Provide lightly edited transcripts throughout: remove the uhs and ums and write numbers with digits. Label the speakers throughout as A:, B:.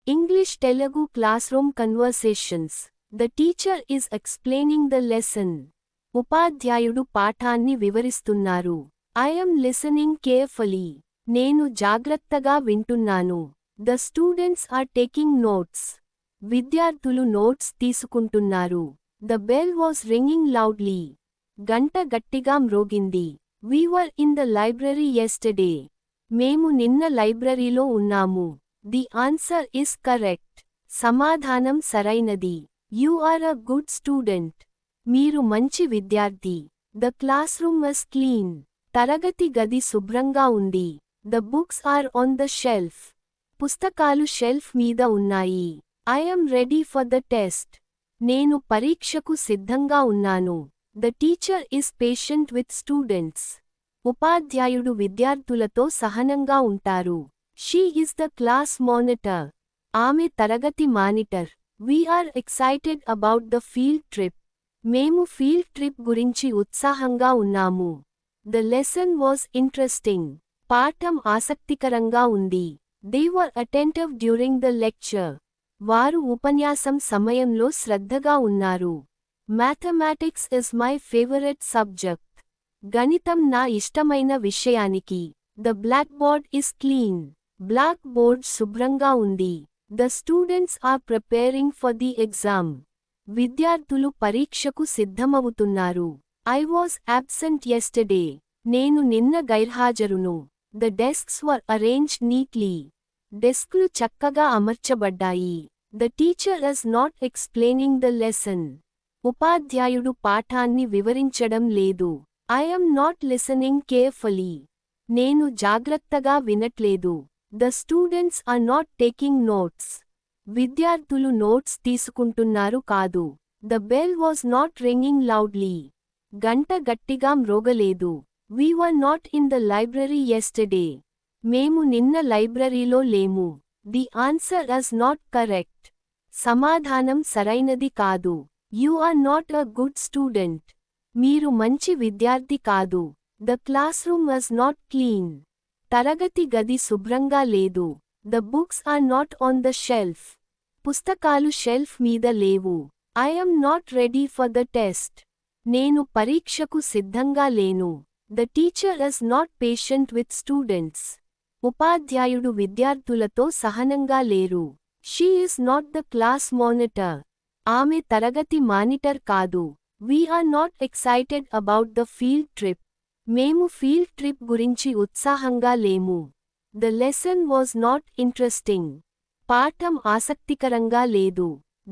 A: English Telugu Classroom Conversations. The teacher is explaining the lesson. ఉపాధ్యాయుడు పాఠాన్ని వివరిస్తున్నారు. I am listening carefully. నేను జాగ్రత్తగా వింటున్నాను. The students are taking notes. విద్యార్థులు నోట్స్ తీసుకుంటున్నారు. The bell was ringing loudly. గంట గట్టిగా మ్రోగింది. We were in the library yesterday. మేము నిన్న లైబ్రరీలో ఉన్నాము. The answer is correct. సమాధానం సరైనది. You are a good student. మీరు మంచి విద్యార్థి. The classroom is clean. తరగతి గది శుభ్రంగా ఉంది. The books are on the shelf. పుస్తకాలు షెల్ఫ్ మీద ఉన్నాయి. I am ready for the test. నేను పరీక్షకు సిద్ధంగా ఉన్నాను. The teacher is patient with students. ఉపాధ్యాయుడు విద్యార్థులతో సహనంగా ఉంటారు. She is the class monitor. ఆమె తరగతి monitor. We are excited about the field trip. మేము ఫీల్డ్ ట్రిప్ గురించి ఉత్సాహంగా ఉన్నాము. The lesson was interesting. పాఠం ఆసక్తికరంగా ఉంది. They were attentive during the lecture. వారు ఉపన్యాసం సమయంలో శ్రద్ధగా ఉన్నారు. Mathematics is my favorite subject. గణితం నా ఇష్టమైన విషయానికి. The blackboard is clean. Blackboard శుభ్రంగా ఉంది. The students are preparing for the exam. విద్యార్థులు పరీక్షకు సిద్ధమవుతున్నారు. I was absent yesterday. నేను నిన్న గైర్హాజరును. The desks were arranged neatly. డెస్క్లు చక్కగా అమర్చబడ్డాయి. The teacher is not explaining the lesson. ఉపాధ్యాయుడు పాఠాన్ని వివరించడం లేదు. I am not listening carefully. నేను జాగ్రత్తగా వినట్లేదు. The students are not taking notes. విద్యార్థులు నోట్స్ తీసుకుంటున్నారు కాదు. The bell was not ringing loudly. గంట గట్టిగా మ్రోగలేదు. We were not in the library yesterday. మేము నిన్న లైబ్రరీలో లేము. The answer is not correct. సమాధానం సరైనది కాదు. You are not a good student. మీరు మంచి విద్యార్థి కాదు. The classroom is not clean. తరగతి గది శుభ్రంగా లేదు. The books are not on the shelf. పుస్తకాలు షెల్ఫ్ మీద లేవు. I am not ready for the test. నేను పరీక్షకు సిద్ధంగా లేను. The teacher is not patient with students. ఉపాధ్యాయుడు విద్యార్థులతో సహనంగా లేరు. She is not the class monitor. ఆమె తరగతి మానిటర్ కాదు. We are not excited about the field trip. మేము ఫీల్డ్ ట్రిప్ గురించి ఉత్సాహంగా లేము. The lesson was not interesting. పాఠం ఆసక్తికరంగా లేదు.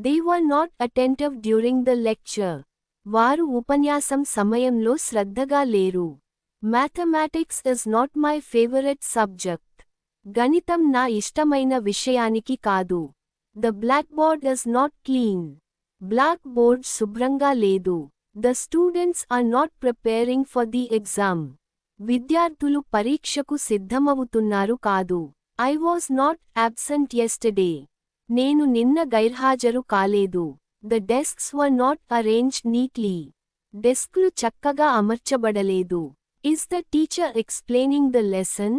A: They were not attentive during the lecture. వారు ఉపన్యాసం సమయంలో శ్రద్ధగా లేరు. Mathematics is not my favorite subject. గణితం నా ఇష్టమైన విషయానికి కాదు. The blackboard is not clean. Blackboard శుభ్రంగా లేదు. The students are not preparing for the exam. విద్యార్థులు పరీక్షకు సిద్ధమవుతున్నారు కాదు. I was not absent yesterday. నేను నిన్న గైర్హాజరు కాలేదు. The desks were not arranged neatly. డెస్క్లు చక్కగా అమర్చబడలేదు. Is the teacher explaining the lesson?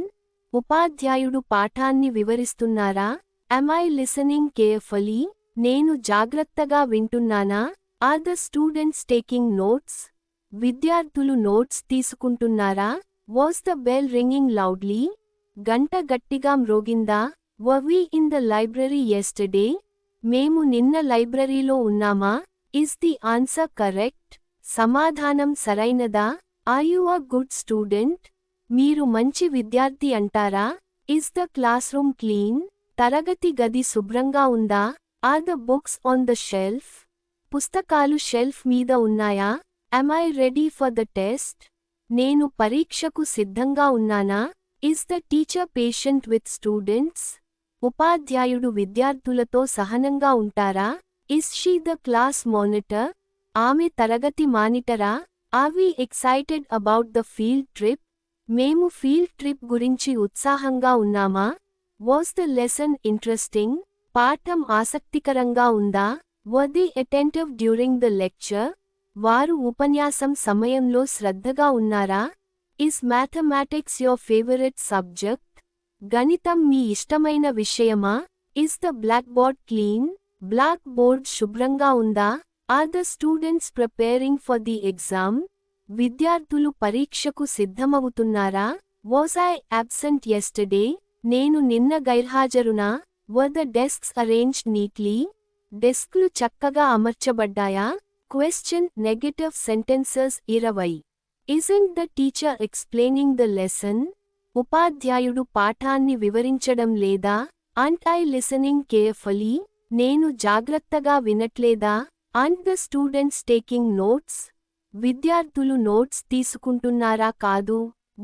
A: ఉపాధ్యాయుడు పాఠాన్ని వివరిస్తున్నారా? Am I listening carefully? నేను జాగ్రత్తగా వింటున్నానా? Are the students taking notes? విద్యార్థులు నోట్స్ తీసుకుంటున్నారా? Was the bell ringing loudly? గంట గట్టిగా మ్రోగిందా? Were we in the library yesterday? మేము నిన్న లైబ్రరీలో ఉన్నామా? Is the answer correct? సమాధానం సరైనదా? Are you a good student? మీరు మంచి విద్యార్థి అంటారా? Is the classroom clean? తరగతి గది శుభ్రంగా ఉందా? Are the books on the shelf? పుస్తకాలు షెల్ఫ్ మీద ఉన్నాయా? Am I ready for the test? నేను పరీక్షకు సిద్ధంగా ఉన్నానా? Is the teacher patient with students? ఉపాధ్యాయుడు విద్యార్థులతో సహనంగా ఉంటారా? Is she the class monitor? ఆమె తరగతి మానిటరా? Are we excited about the field trip? మేము ఫీల్డ్ ట్రిప్ గురించి ఉత్సాహంగా ఉన్నామా? Was the lesson interesting? పాఠం ఆసక్తికరంగా ఉందా? Were they attentive during the lecture? వారు ఉపన్యాసం సమయంలో శ్రద్ధగా ఉన్నారా? Is mathematics your favorite subject? గణితం మీ ఇష్టమైన విషయమా? Is the blackboard clean? Blackboard శుభ్రంగా ఉందా? Are the students preparing for the exam? విద్యార్థులు పరీక్షకు సిద్ధమవుతున్నారా? Was I absent yesterday? నేను నిన్న గైర్హాజరునా? Were the desks arranged neatly? డెస్క్లు చక్కగా అమర్చబడ్డాయా? Question Negative sentences 20. Isn't the teacher explaining the lesson? ఉపాధ్యాయుడు పాఠాన్ని వివరించడం లేదా? Aren't I listening carefully? నేను జాగ్రత్తగా వినట్లేదా? Aren't the students taking notes? విద్యార్థులు నోట్స్ తీసుకుంటున్నారా కాదు?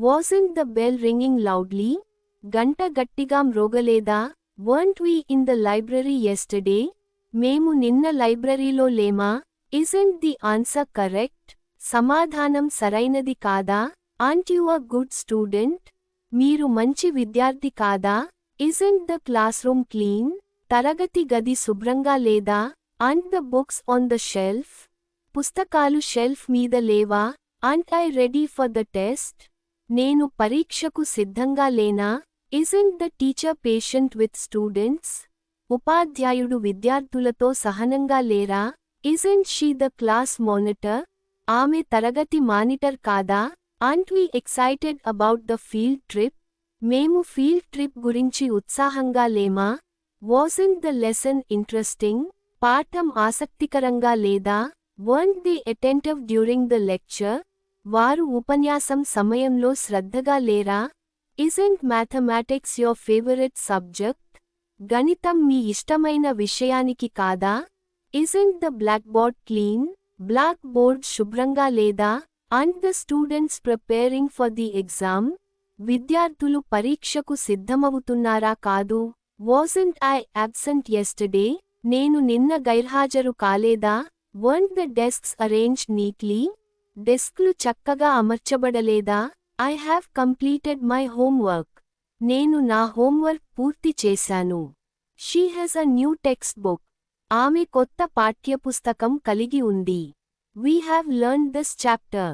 A: Wasn't the bell ringing loudly? గంట గట్టిగా మ్రోగలేదా? Weren't we in the library yesterday? మేము నిన్న లైబ్రరీలో లేమా? Isn't the answer correct? సమాధానం సరైనది కాదా? Aren't you a good student? మీరు మంచి విద్యార్థి కాదా? Isn't the classroom clean? తరగతి గది శుభ్రంగా లేదా? Aren't the books on the shelf? పుస్తకాలు షెల్ఫ్ మీద లేవా? Aren't I ready for the test? నేను పరీక్షకు సిద్ధంగా లేనా? Isn't the teacher patient with students? ఉపాధ్యాయుడు విద్యార్థులతో సహనంగా లేరా? Isn't she the class monitor? ఆమె తరగతి మానిటర్ కాదా? Aren't we excited about the field trip? మేము ఫీల్డ్ ట్రిప్ గురించి ఉత్సాహంగా లేమా? Wasn't the lesson interesting? పాఠం ఆసక్తికరంగా లేదా? Weren't they attentive during the lecture? వారు ఉపన్యాసం సమయంలో శ్రద్ధగా లేరా? Isn't mathematics your favorite subject? గణితం మీ ఇష్టమైన విషయానికి కాదా? Isn't the blackboard clean? Blackboard శుభ్రంగా లేదా? Aren't the students preparing for the exam? విద్యార్థులు పరీక్షకు సిద్ధమవుతున్నారా కాదు? Wasn't I absent yesterday? నేను నిన్న గైర్హాజరు కాలేదా? Weren't the desks arranged neatly? డెస్క్లు చక్కగా అమర్చబడలేదా? I have completed my homework. నేను నా హోంవర్క్ పూర్తి చేశాను. She has a new textbook. ఆమె కొత్త పాఠ్యపుస్తకం కలిగి ఉంది. We have learned this chapter.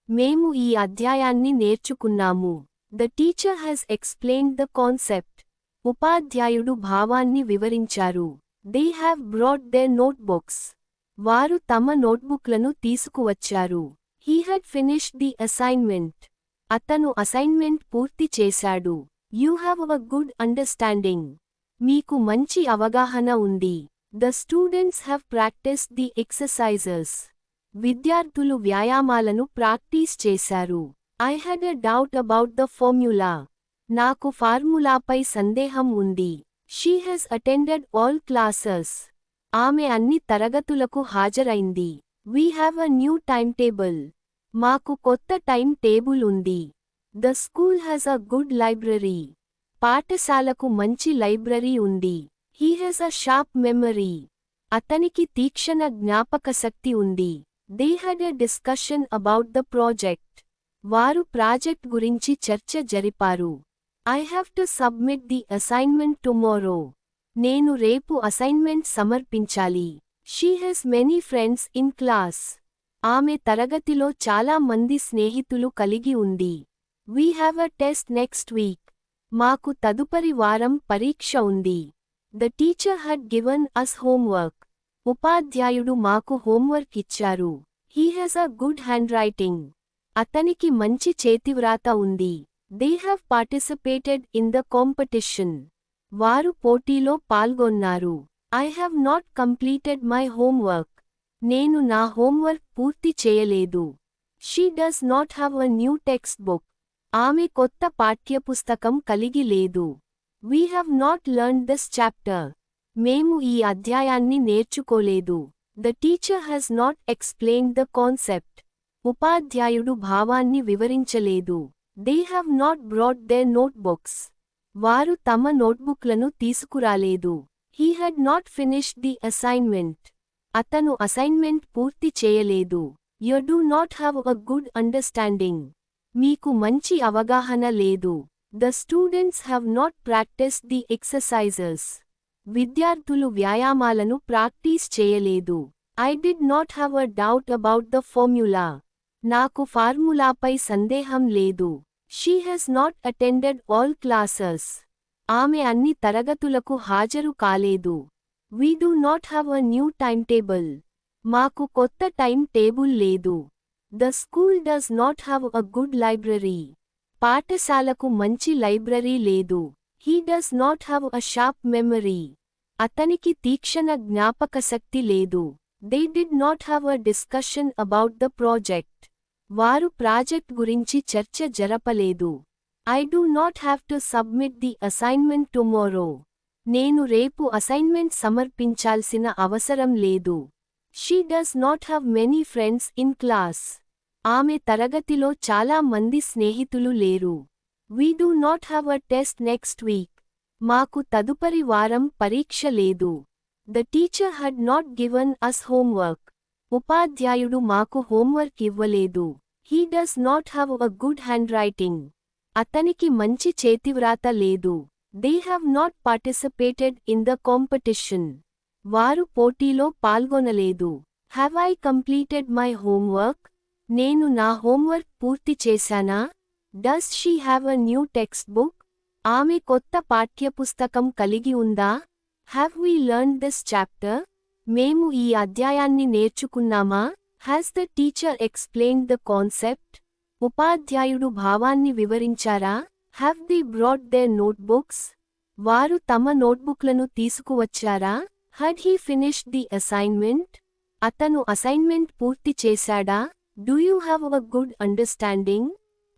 A: మేము ఈ అధ్యాయాన్ని నేర్చుకున్నాము. The teacher has explained the concept. ఉపాధ్యాయుడు భావాన్ని వివరించారు. They have brought their notebooks. వారు తమ నోట్బుక్లను తీసుకువచ్చారు. He had finished the assignment. అతను అసైన్మెంట్ పూర్తి చేశాడు. You have a good understanding. మీకు మంచి అవగాహన ఉంది. The students have practiced the exercises. విద్యార్థులు వ్యాయామాలను ప్రాక్టీస్ చేశారు. I had a doubt about the formula. నాకు ఫార్ములాపై సందేహం ఉంది. She has attended all classes. ఆమె అన్ని తరగతులకు హాజరైంది. We have a new timetable. మాకు కొత్త టైం టేబుల్ ఉంది. The school has a good library. పాఠశాలకు మంచి లైబ్రరీ ఉంది. He has a sharp memory. అతనికి తీక్షణ జ్ఞాపకశక్తి ఉంది. They had a discussion about the project. వారు ప్రాజెక్ట్ గురించి చర్చ జరిపారు. I have to submit the assignment tomorrow. నేను రేపు అసైన్మెంట్ సమర్పించాలి. She has many friends in class. ఆమె తరగతిలో చాలా మంది స్నేహితులు కలిగి ఉంది. We have a test next week. మాకు తదుపరి వారం పరీక్ష ఉంది. The teacher had given us homework. ఉపాధ్యాయుడు మాకు హోంవర్క్ ఇచ్చారు. He has a good handwriting. అతనికి మంచి చేతివ్రాత ఉంది. They have participated in the competition. వారు పోటీలో పాల్గొన్నారు. I have not completed my homework. నేను నా హోంవర్క్ పూర్తి చేయలేదు. She does not have a new textbook. ఆమె కొత్త పాఠ్యపుస్తకం కలిగి లేదు. We have not learned this chapter. మేము ఈ అధ్యాయాన్ని నేర్చుకోలేదు. The teacher has not explained the concept. ఉపాధ్యాయుడు భావాన్ని వివరించలేదు. They have not brought their notebooks. వారు తమ నోట్బుక్లను తీసుకురాలేదు. He had not finished the assignment. అతను అసైన్మెంట్ పూర్తి చేయలేదు. You do not have a good understanding. మీకు మంచి అవగాహన లేదు. The students have not practiced the exercises. విద్యార్థులు వ్యాయామాలను ప్రాక్టీస్ చేయలేదు. I did not have a doubt about the formula. నాకు ఫార్ములాపై సందేహం లేదు. She has not attended all classes. ఆమె అన్ని తరగతులకు హాజరు కాలేదు. We do not have a new timetable. మాకు కొత్త టైం టేబుల్ లేదు. The school does not have a good library. పాఠశాలకు మంచి లైబ్రరీ లేదు. He does not have a sharp memory. అతనికి తీక్షణ జ్ఞాపకశక్తి లేదు. They did not have a discussion about the project. వారు ప్రాజెక్ట్ గురించి చర్చ జరపలేదు. I do not have to submit the assignment tomorrow. నేను రేపు అసైన్మెంట్ సమర్పించాల్సిన అవసరం లేదు. She does not have many friends in class. ఆమె తరగతిలో చాలా మంది స్నేహితులు లేరు. We do not have a test next week. మాకు తదుపరి వారం పరీక్ష లేదు. The teacher had not given us homework. ఉపాధ్యాయుడు మాకు హోంవర్క్ ఇవ్వలేదు. He does not have a good handwriting. అతనికి మంచి చేతివ్రాత లేదు. They have not participated in the competition. వారు పోటీలో పాల్గొనలేదు. Have I completed my homework? నేను నా హోంవర్క్ పూర్తి చేశానా? Does she have a new textbook? ఆమె కొత్త పాఠ్యపుస్తకం కలిగి ఉందా? Have we learned this chapter? మేము ఈ అధ్యాయాన్ని నేర్చుకున్నామా? Has the teacher explained the concept? ఉపాధ్యాయుడు భావాన్ని వివరించారా? Have they brought their notebooks? వారు తమ నోట్బుక్లను తీసుకువచ్చారా? Had he finished the assignment? అతను అసైన్మెంట్ పూర్తి చేశాడా? Do you have a good understanding?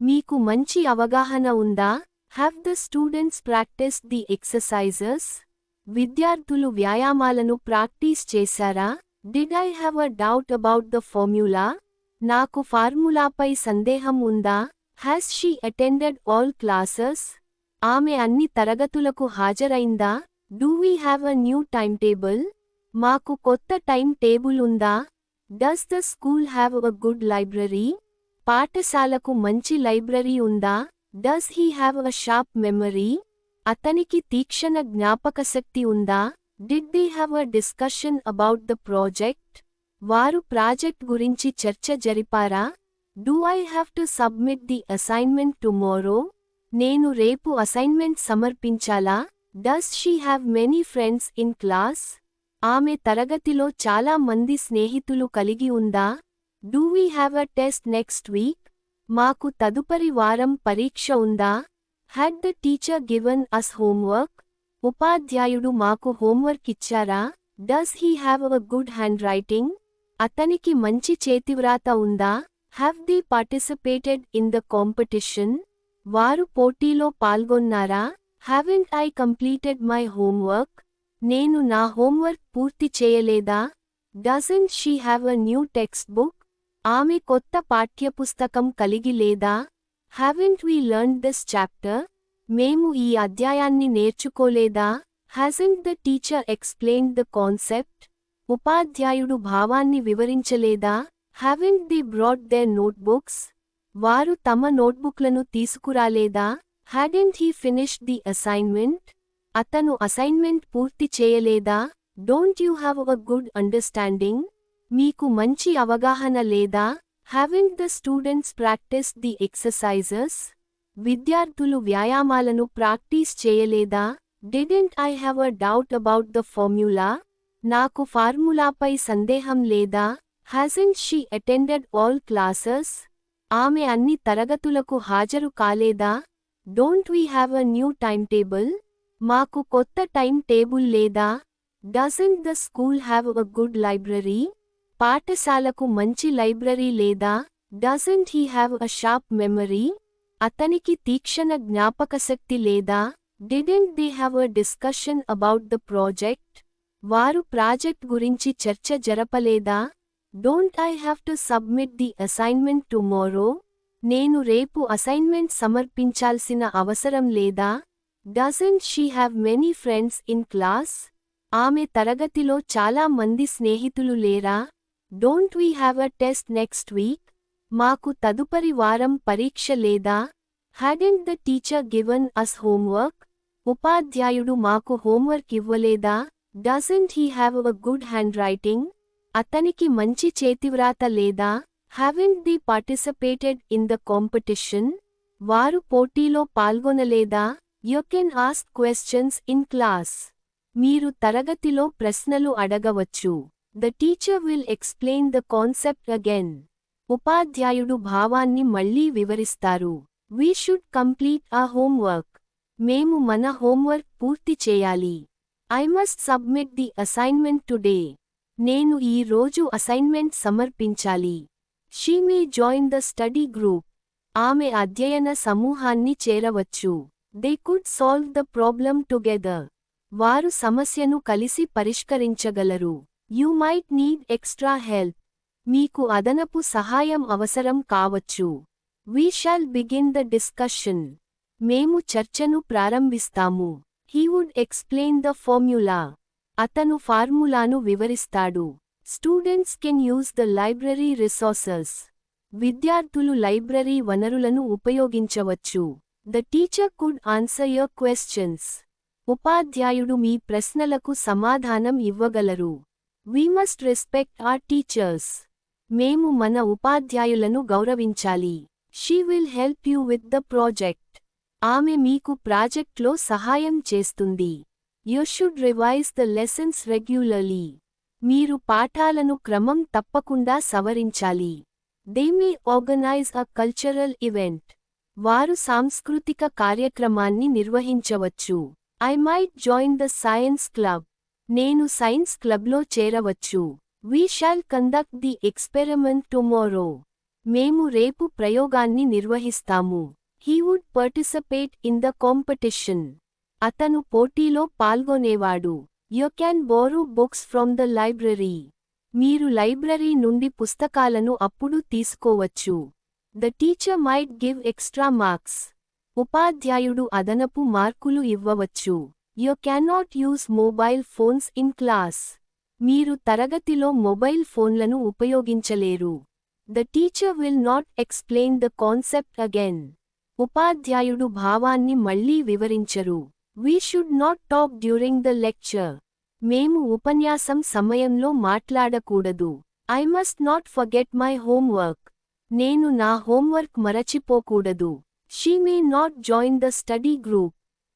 A: మీకు మంచి అవగాహన ఉందా? Have the students practiced the exercises? విద్యార్థులు వ్యాయామాలను ప్రాక్టీస్ చేశారా? Did I have a doubt about the formula? నాకు ఫార్ములాపై సందేహం ఉందా? Has she attended all classes? ఆమె అన్ని తరగతులకు హాజరైందా? Do we have a new timetable? మాకు కొత్త టైం టేబుల్ ఉందా? Does the school have a good library? పాఠశాలకు మంచి లైబ్రరీ ఉందా? Does he have a sharp memory? అతనికి తీక్షణ జ్ఞాపకశక్తి ఉందా? Did they have a discussion about the project? వారు ప్రాజెక్ట్ గురించి చర్చ జరిపారా? Do I have to submit the assignment tomorrow? నేను రేపు assignment సమర్పించాలా? Does she have many friends in class? ఆమె తరగతిలో చాలా మంది స్నేహితులు కలిగి ఉందా? Do we have a test next week? మాకు తదుపరి వారం పరీక్ష ఉందా? Had the teacher given us homework? ఉపాధ్యాయుడు మాకు హోంవర్క్ ఇచ్చారా? Does he have a good handwriting? అతనికి మంచి చేతివ్రాత ఉందా? Have they participated in the competition? వారు పోటీలో పాల్గొన్నారా? Haven't I completed my homework? నేను నా హోంవర్క్ పూర్తి చేయలేదా? Doesn't she have a new textbook? ఆమె కొత్త పాఠ్యపుస్తకం కలిగి లేదా? Haven't we learned this chapter? మేము ఈ అధ్యాయాన్ని నేర్చుకోలేదా? Hasn't the teacher explained the concept? ఉపాధ్యాయుడు భావాన్ని వివరించలేదా? Haven't they brought their notebooks? వారు తమ నోట్బుక్లను తీసుకురాలేదా? Hadn't he finished the assignment? అతను అసైన్మెంట్ పూర్తి చేయలేదా? Don't you have a good understanding? మీకు మంచి అవగాహన లేదా? Haven't the students practiced the exercises? విద్యార్థులు వ్యాయామాలను ప్రాక్టీస్ చేయలేదా? Didn't I have a doubt about the formula? నాకు ఫార్ములాపై సందేహం లేదా? Hasn't she attended all classes? ఆమె అన్ని తరగతులకు హాజరు కాలేదా? Don't we have a new timetable? మాకు కొత్త టైం టేబుల్ లేదా? Doesn't the school have a good library? పాఠశాలకు మంచి లైబ్రరీ లేదా? Doesn't he have a sharp memory? అతనికి తీక్షణ జ్ఞాపకశక్తి లేదా? Didn't they have a discussion about the project? వారు ప్రాజెక్ట్ గురించి చర్చ జరపలేదా? Don't I have to submit the assignment tomorrow? నేను రేపు అసైన్మెంట్ సమర్పించాల్సిన అవసరం లేదా? Doesn't she have many friends in class? ఆమె తరగతిలో చాలా మంది స్నేహితులు లేరా? Don't we have a test next week? మాకు తదుపరి వారం పరీక్ష లేదా? Hadn't the teacher given us homework? ఉపాధ్యాయుడు మాకు హోంవర్క్ ఇవ్వలేదా? Doesn't he have a good handwriting? అతనికి మంచి చేతివ్రాత లేదా? Haven't they participated in the competition? వారు పోటీలో పాల్గొనలేదా? You can ask questions in class. మీరు తరగతిలో ప్రశ్నలు అడగవచ్చు. The teacher will explain the concept again. ఉపాధ్యాయుడు భావాన్ని మళ్ళీ వివరిస్తారు. We should complete our homework. మేము మన హోంవర్క్ పూర్తి చేయాలి. I must submit the assignment today. నేను ఈ రోజు అసైన్మెంట్ సమర్పించాలి. She may join the study group. ఆమె అధ్యయన సమూహాన్ని చేరవచ్చు. They could solve the problem together. వారు సమస్యను కలిసి పరిష్కరించగలరు. You might need extra help. మీకు అదనపు సహాయం అవసరం కావచ్చు. We shall begin the discussion. మేము చర్చను ప్రారంభిస్తాము. He would explain the formula. అతను ఫార్ములాను వివరిస్తాడు. Students can use the library resources. విద్యార్థులు లైబ్రరీ వనరులను ఉపయోగించవచ్చు. The teacher could answer your questions. ఉపాధ్యాయుడు మీ ప్రశ్నలకు సమాధానం ఇవ్వగలరు. We must respect our teachers. మేము మన ఉపాధ్యాయులను గౌరవించాలి. She will help you with the project. ఆమె మీకు ప్రాజెక్ట్లో సహాయం చేస్తుంది. You should revise the lessons regularly. మీరు పాఠాలను క్రమం తప్పకుండా సవరించాలి. They may organize a cultural event. వారు సాంస్కృతిక కార్యక్రమాన్ని నిర్వహించవచ్చు. I might join the science club. నేను సైన్స్ క్లబ్లో చేరవచ్చు. We shall conduct the experiment tomorrow. మేము రేపు ప్రయోగాన్ని నిర్వహిస్తాము. He would participate in the competition. అతను పోటీలో పాల్గొనేవాడు. You can borrow books from the library. మీరు లైబ్రరీ నుండి పుస్తకాలను అప్పుడు తీసుకోవచ్చు. The teacher might give extra marks. ఉపాధ్యాయుడు అదనపు మార్కులు ఇవ్వవచ్చు. You cannot use mobile phones in class. మీరు తరగతిలో మొబైల్ ఫోన్లను ఉపయోగించలేరు. The teacher will not explain the concept again. ఉపాధ్యాయుడు భావాన్ని మళ్ళీ వివరించరు. We should not talk during the lecture. మేము ఉపన్యాసం సమయంలో మాట్లాడకూడదు. I must not forget my homework. నేను నా homework మరచిపోకూడదు. She may not join the study group.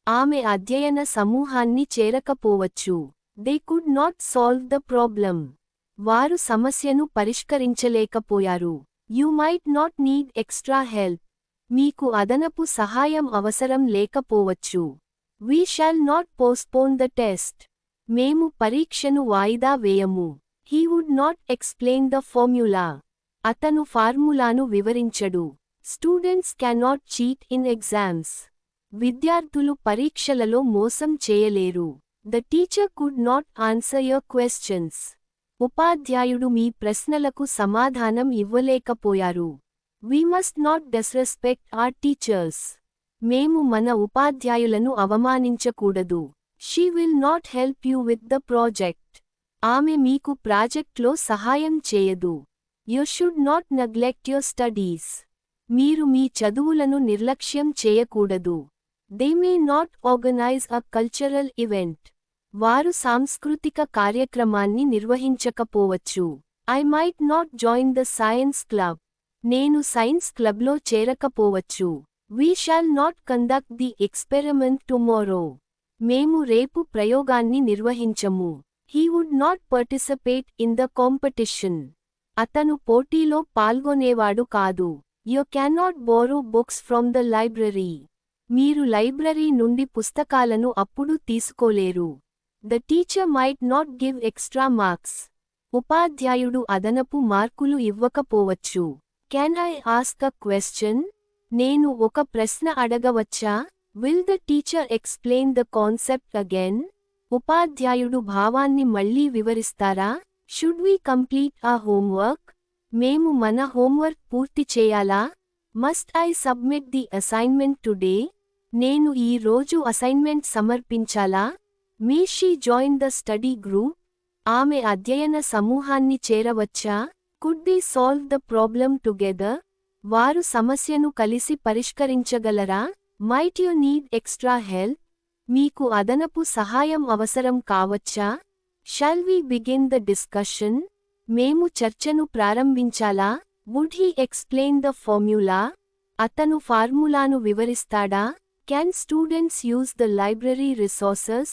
A: ఆమె అధ్యయన సమూహాన్ని చేరకపోవచ్చు. They could not solve the problem. వారు సమస్యను పరిష్కరించలేకపోయారు. You might not need extra help. మీకు అదనపు సహాయం అవసరం లేకపోవచ్చు. We shall not postpone the test. మేము పరీక్షను వాయిదా వేయము. He would not explain the formula. అతను ఫార్ములాను వివరించడు. Students cannot cheat in exams. విద్యార్థులు పరీక్షలలో మోసం చేయలేరు. The teacher could not answer your questions. ఉపాధ్యాయుడు మీ ప్రశ్నలకు సమాధానం ఇవ్వలేకపోయారు. We must not disrespect our teachers. మేము మన ఉపాధ్యాయులను అవమానించకూడదు. She will not help you with the project. ఆమె మీకు ప్రాజెక్ట్లో సహాయం చేయదు. You should not neglect your studies. మీరు మీ చదువులను నిర్లక్ష్యం చేయకూడదు. They may not organize a cultural event. వారు సాంస్కృతిక కార్యక్రమాన్ని నిర్వహించకపోవచ్చు. I might not join the science club. నేను సైన్స్ క్లబ్లో చేరకపోవచ్చు. We shall not conduct the experiment tomorrow. మేము రేపు ప్రయోగాన్ని నిర్వహించము. He would not participate in the competition. అతను పోటీలో పాల్గొనేవాడు కాదు. You cannot borrow books from the library. మీరు లైబ్రరీ నుండి పుస్తకాలను అప్పుడు తీసుకోలేరు. The teacher might not give extra marks. ఉపాధ్యాయుడు అదనపు మార్కులు ఇవ్వకపోవచ్చు. Can I ask a question? నేను ఒక ప్రశ్న అడగవచ్చా? Will the teacher explain the concept again? ఉపాధ్యాయుడు భావాన్ని మళ్ళీ వివరిస్తారా? Should we complete our homework? మేము మన హోంవర్క్ పూర్తి చేయాలా? Must I submit the assignment today? నేను ఈ రోజు assignment సమర్పించాలా? May she join the study group? ఆమె అధ్యయన సమూహాన్ని చేరవచ్చా? Could they solve the problem together? వారు సమస్యను కలిసి పరిష్కరించగలరా? Might you need extra help? మీకు అదనపు సహాయం అవసరం కావచ్చా? Shall we begin the discussion? మేము చర్చను ప్రారంభించాలా? Would he explain the formula? అతను ఫార్ములాను వివరిస్తాడా? Can students use the library resources?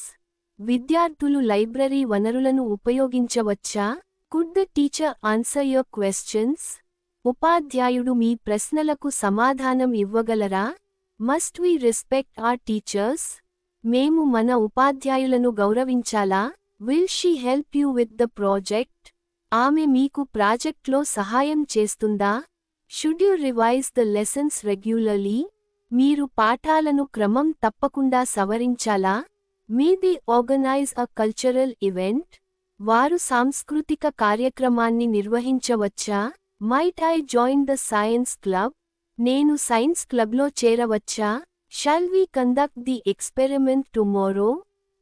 A: విద్యార్థులు లైబ్రరీ వనరులను ఉపయోగించవచ్చా? Could the teacher answer your questions? ఉపాధ్యాయుడు మీ ప్రశ్నలకు సమాధానం ఇవ్వగలరా? Must we respect our teachers? మేము మన ఉపాధ్యాయులను గౌరవించాలా? Will she help you with the project? ఆమె మీకు ప్రాజెక్ట్లో సహాయం చేస్తుందా? Should you revise the lessons regularly? మీరు పాఠాలను క్రమం తప్పకుండా సవరించాలా? May they organize a cultural event? వారు సాంస్కృతిక కార్యక్రమాన్ని నిర్వహించవచ్చా? Might I join the science club? నేను సైన్స్ క్లబ్లో చేరవచ్చా? Shall we conduct the experiment tomorrow?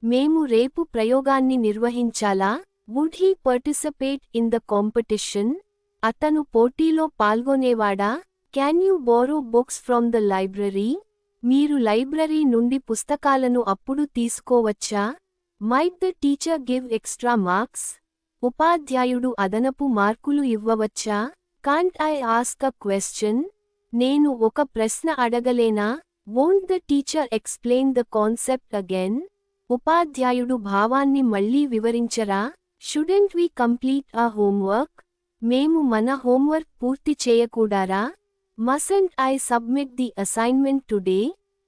A: మేము రేపు ప్రయోగాన్ని నిర్వహించాలా? Would he participate in the competition? అతను పోటీలో పాల్గొనేవాడా? Can you borrow books from the library? మీరు లైబ్రరీ నుండి పుస్తకాలను అప్పుడు తీసుకోవచ్చా? Might the teacher give extra marks? ఉపాధ్యాయుడు అదనపు మార్కులు ఇవ్వవచ్చా? Can't I ask a question? నేను ఒక ప్రశ్న అడగలేనా? Won't the teacher explain the concept again? ఉపాధ్యాయుడు భావాన్ని మళ్ళీ వివరించరా? Shouldn't we complete our homework? మేము మన హోంవర్క్ పూర్తి చేయకూడారా? Mustn't I submit the assignment today?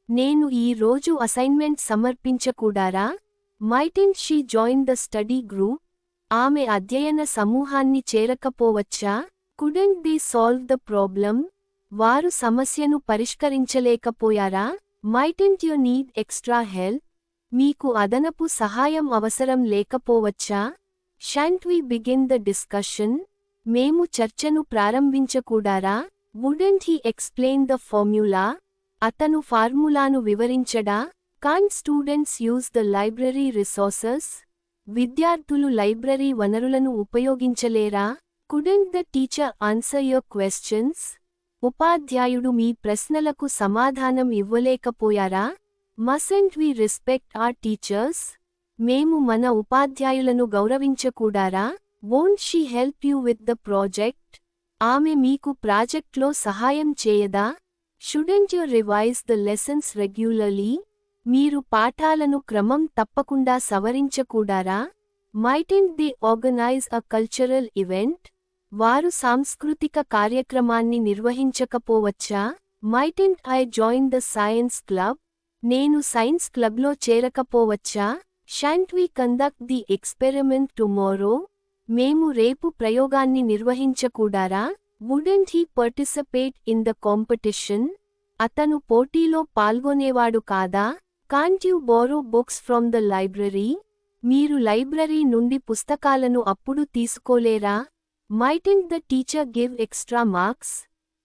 A: నేను ఈ రోజు assignment సమర్పించకూడారా? Mightn't she join the study group? ఆమె అధ్యయన సమూహాన్ని చేరకపోవచ్చా? Couldn't they solve the problem? వారు సమస్యను పరిష్కరించలేకపోయారా? Mightn't you need extra help? మీకు అదనపు సహాయం అవసరం లేకపోవచ్చా? Shan't we begin the discussion? మేము చర్చను ప్రారంభించకూడారా? Wouldn't he explain the formula? అతను ఫార్ములాను వివరించడా? Can't students use the library resources? విద్యార్థులు లైబ్రరీ వనరులను ఉపయోగించలేరా? Couldn't the teacher answer your questions? ఉపాధ్యాయుడు మీ ప్రశ్నలకు సమాధానం ఇవ్వలేకపోయారా? Mustn't we respect our teachers? మేము మన ఉపాధ్యాయులను గౌరవించకూడారా? Won't she help you with the project? ఆమె మీకు ప్రాజెక్ట్లో సహాయం చేయదా? Shouldn't you revise the lessons regularly? మీరు పాఠాలను క్రమం తప్పకుండా సవరించకూడారా? Mightn't they organize a cultural event? వారు సాంస్కృతిక కార్యక్రమాన్ని నిర్వహించకపోవచ్చా? Mightn't I join the science club? నేను సైన్స్ క్లబ్లో చేరకపోవచ్చా? Shan't we conduct the experiment tomorrow? మేము రేపు ప్రయోగాన్ని నిర్వహించకూడారా? Wouldn't he participate in the competition? అతను పోటీలో పాల్గొనేవాడు కాదా? Can't you borrow books from the library? మీరు లైబ్రరీ నుండి పుస్తకాలను అప్పుడు తీసుకోలేరా? Mightn't the teacher give extra marks?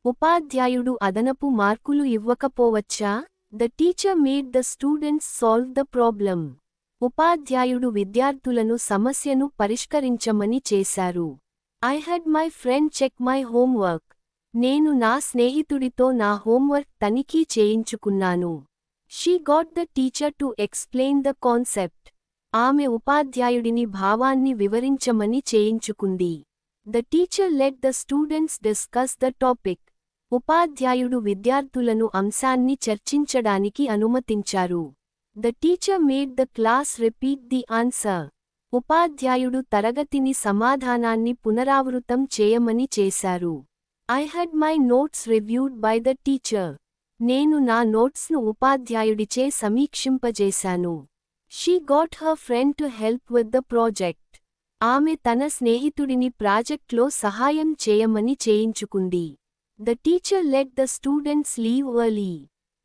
A: ఉపాధ్యాయుడు అదనపు మార్కులు ఇవ్వకపోవచ్చా? The teacher made the students solve the problem. ఉపాధ్యాయుడు విద్యార్థులను సమస్యను పరిష్కరించమని చేశారు. I had my friend check my homework. నేను నా స్నేహితుడితో నా హోంవర్క్ తనిఖీ చేయించుకున్నాను. She got the teacher to explain the concept. ఆమె ఉపాధ్యాయుడిని భావాన్ని వివరించమని చేయించుకుంది. The teacher let the students discuss the topic. ఉపాధ్యాయుడు విద్యార్థులను అంశాన్ని చర్చించడానికి అనుమతించారు. The teacher made the class repeat the answer. ఉపాధ్యాయుడు తరగతిని సమాధానాన్ని పునరావృతం చేయమని చేశారు. I had my notes reviewed by the teacher. నేను నా నోట్స్ను ఉపాధ్యాయుడిచే సమీక్షింపజేశాను. She got her friend to help with the project. ఆమె తన స్నేహితుడిని ప్రాజెక్ట్లో సహాయం చేయమని చేయించుకుంది. The teacher let the students leave early.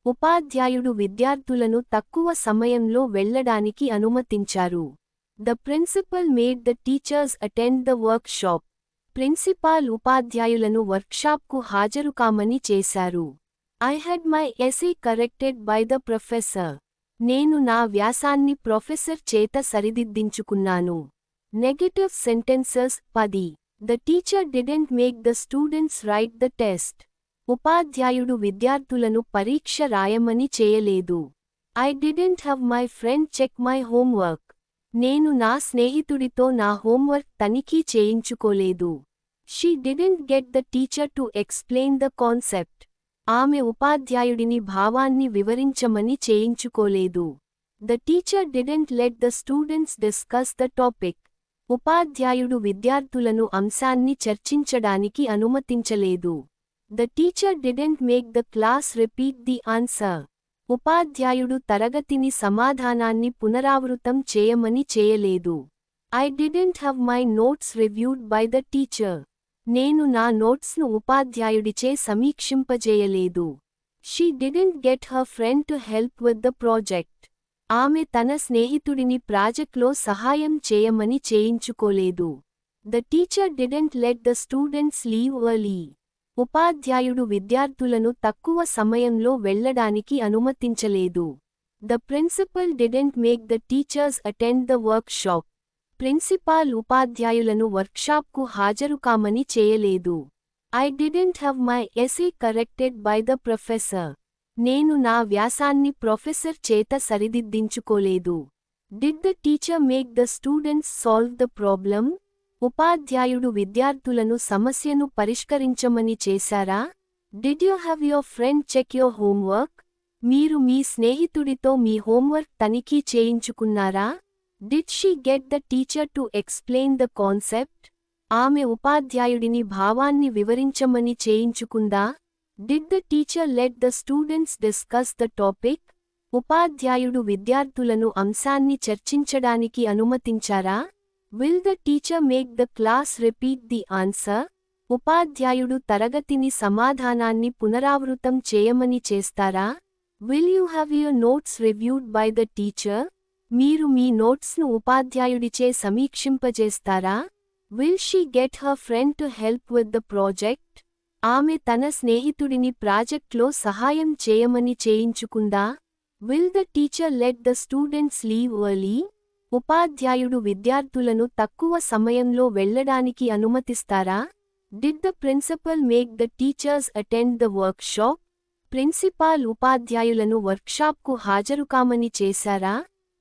A: ఉపాధ్యాయుడు విద్యార్థులను తక్కువ సమయంలో వెళ్ళడానికి అనుమతించారు. The principal made the teachers attend the workshop. Principal ఉపాధ్యాయులను వర్క్షాప్కు హాజరుకామని చేశారు. I had my essay corrected by the professor. నేను నా వ్యాసాన్ని ప్రొఫెసర్ చేత సరిదిద్దించుకున్నాను. Negative sentences 10. The teacher didn't make the students write the test. ఉపాధ్యాయుడు విద్యార్థులను పరీక్ష రాయమని చేయలేదు. I didn't have my friend check my homework. నేను నా స్నేహితుడితో నా హోంవర్క్ తనిఖీ చేయించుకోలేదు. She didn't get the teacher to explain the concept. ఆమె ఉపాధ్యాయుడిని భావాన్ని వివరించమని చేయించుకోలేదు. The teacher didn't let the students discuss the topic. ఉపాధ్యాయుడు విద్యార్థులను అంశాన్ని చర్చించడానికి అనుమతించలేదు. The teacher didn't make the class repeat the answer. ఉపాధ్యాయుడు తరగతిని సమాధానాన్ని పునరావృతం చేయమని చేయలేదు. I didn't have my notes reviewed by the teacher. నేను నా నోట్స్ను ఉపాధ్యాయుడిచే సమీక్షింపజేయలేదు. She didn't get her friend to help with the project. ఆమె తన స్నేహితుడిని ప్రాజెక్ట్లో సహాయం చేయమని చేయించుకోలేదు. The teacher didn't let the students leave early. ఉపాధ్యాయుడు విద్యార్థులను తక్కువ సమయంలో వెళ్ళడానికి అనుమతించలేదు. The principal didn't make the teachers attend the workshop. Principal ఉపాధ్యాయులను వర్క్షాప్కు హాజరుకామని చేయలేదు. I didn't have my essay corrected by the professor. నేను నా వ్యాసాన్ని ప్రొఫెసర్ చేత సరిదిద్దించుకోలేదు. Did the teacher make the students solve the problem? ఉపాధ్యాయుడు విద్యార్థులను సమస్యను పరిష్కరించమని చేశారా? Did you have your friend check your homework? మీరు మీ స్నేహితుడితో మీ హోంవర్క్ తనిఖీ చేయించుకున్నారా? Did she get the teacher to explain the concept? ఆమె ఉపాధ్యాయుడిని భావాన్ని వివరించమని చేయించుకుందా? Did the teacher let the students discuss the topic? ఉపాధ్యాయుడు విద్యార్థులను అంశాన్ని చర్చించడానికి అనుమతించారా? Will the teacher make the class repeat the answer? ఉపాధ్యాయుడు తరగతిని సమాధానాన్ని పునరావృతం చేయమని చేస్తారా? Will you have your notes reviewed by the teacher? మీరు మీ నోట్స్ను ఉపాధ్యాయుడిచే సమీక్షింపజేస్తారా? Will she get her friend to help with the project? ఆమె తన స్నేహితుడిని ప్రాజెక్ట్లో సహాయం చేయమని చేయించుకుందా? Will the teacher let the students leave early? ఉపాధ్యాయుడు విద్యార్థులను తక్కువ సమయంలో వెళ్ళడానికి అనుమతిస్తారా? Did the principal make the teachers attend the workshop? Principal ఉపాధ్యాయులను వర్క్షాప్కు హాజరుకామని చేశారా?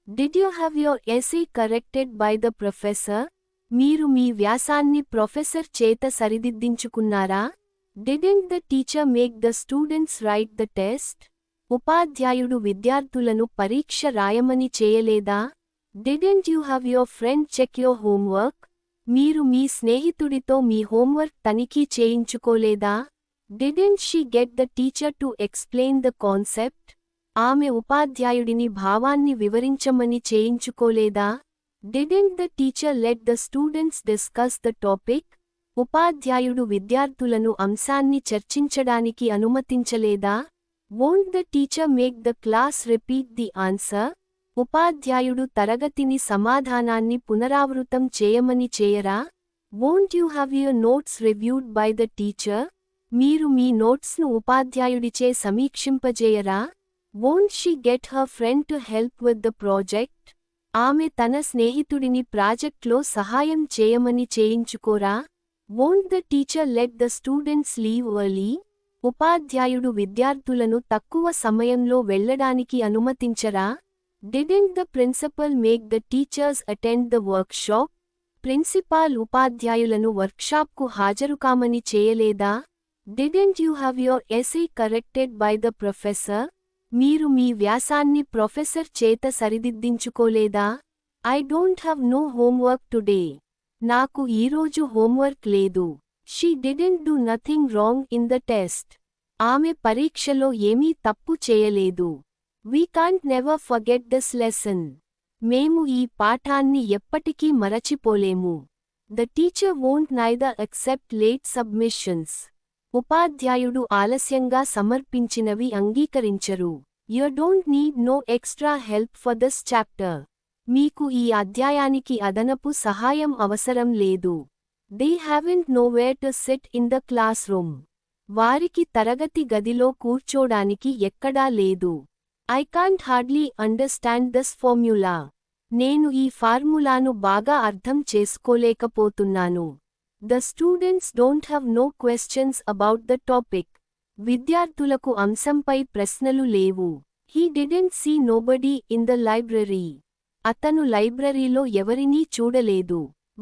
A: Did you have your essay corrected by the professor? మీరు మీ వ్యాసాన్ని ప్రొఫెసర్ చేత సరిదిద్దించుకున్నారా? Didn't the teacher make the students write the test? ఉపాధ్యాయుడు విద్యార్థులను పరీక్ష రాయమని చేయలేదా? Didn't you have your friend check your homework? మీరు మీ స్నేహితుడితో మీ హోంవర్క్ తనిఖీ చేయించుకోలేదా? Didn't she get the teacher to explain the concept? ఆమె ఉపాధ్యాయుడిని భావాన్ని వివరించమని చేయించుకోలేదా? Didn't the teacher let the students discuss the topic? ఉపాధ్యాయుడు విద్యార్థులను అంశాన్ని చర్చించడానికి అనుమతించలేదా? Won't the teacher make the class repeat the answer? ఉపాధ్యాయుడు తరగతిని సమాధానాన్ని పునరావృతం చేయమని చేయరా? Won't you have your notes reviewed by the teacher? మీరు మీ నోట్స్ను ఉపాధ్యాయుడిచే సమీక్షింపజేయరా? Won't she get her friend to help with the project? ఆమె తన స్నేహితుడిని ప్రాజెక్ట్లో సహాయం చేయమని చేయించుకోరా? Won't the teacher let the students leave early? ఉపాధ్యాయుడు విద్యార్థులను తక్కువ సమయంలో వెళ్ళడానికి అనుమతించరా? Didn't the principal make the teachers attend the workshop? Principal ఉపాధ్యాయులను వర్క్షాప్కు హాజరుకామని చేయలేదా? Didn't you have your essay corrected by the professor? మీరు మీ వ్యాసాన్ని ప్రొఫెసర్ చేత సరిదిద్దించుకోలేదా? I don't have no homework today. నాకు ఈరోజు హోంవర్క్ లేదు. She didn't do nothing wrong in the test. ఆమె పరీక్షలో ఏమీ తప్పు చేయలేదు. We can't never forget this lesson. మేము ఈ పాఠాన్ని ఎప్పటికీ మరచిపోలేము. The teacher won't neither accept late submissions. ఉపాధ్యాయుడు ఆలస్యంగా సమర్పించినవి అంగీకరించరు. You don't need no extra help for this chapter. మీకు ఈ అధ్యాయానికి అదనపు సహాయం అవసరం లేదు. They haven't nowhere to sit in the classroom. వారికి తరగతి గదిలో కూర్చోడానికి ఎక్కడా లేదు. I can't hardly understand this formula. నేను ఈ ఫార్ములాను బాగా అర్థం చేసుకోలేకపోతున్నాను. The students don't have no questions about the topic. విద్యార్థులకు అంశంపై ప్రశ్నలు లేవు. He didn't see nobody in the library. అతను లైబ్రరీలో ఎవరినీ చూడలేదు.